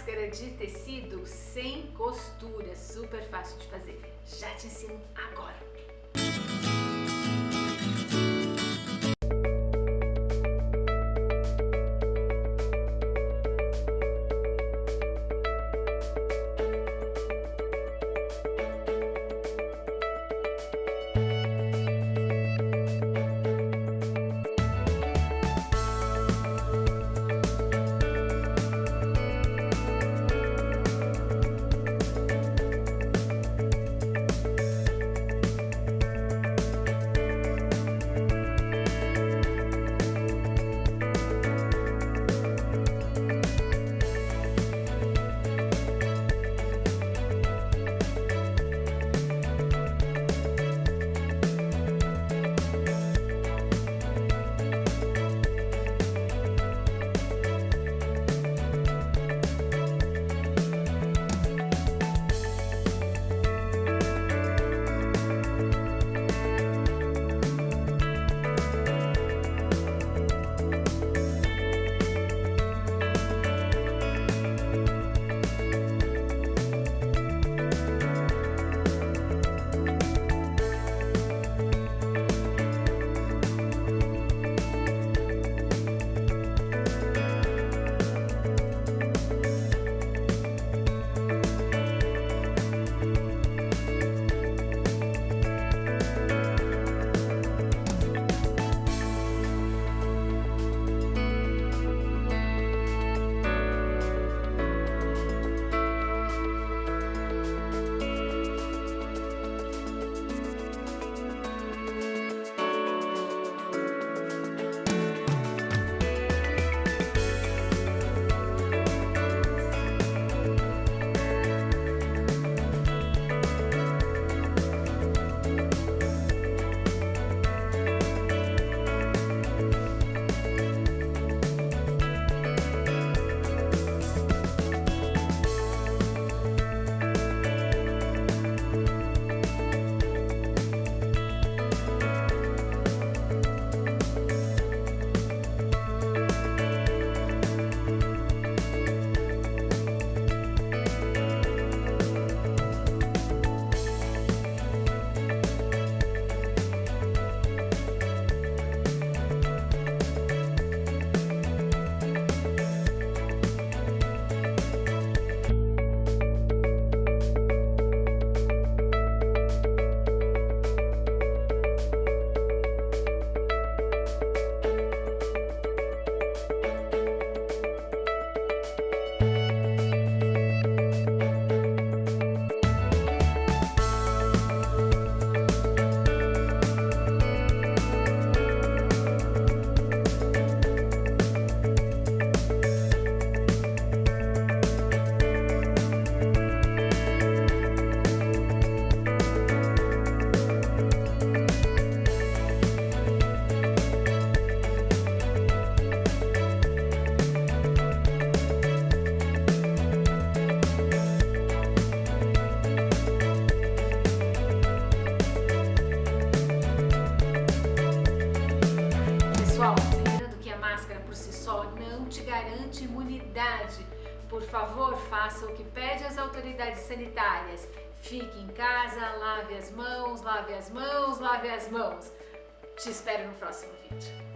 máscara de tecido sem costura, super fácil de fazer. Já te ensino agora! Pessoal, lembrando que a máscara por si só não te garante imunidade. Por favor, faça o que pede as autoridades sanitárias. Fique em casa, lave as mãos, lave as mãos, lave as mãos. Te espero no próximo vídeo.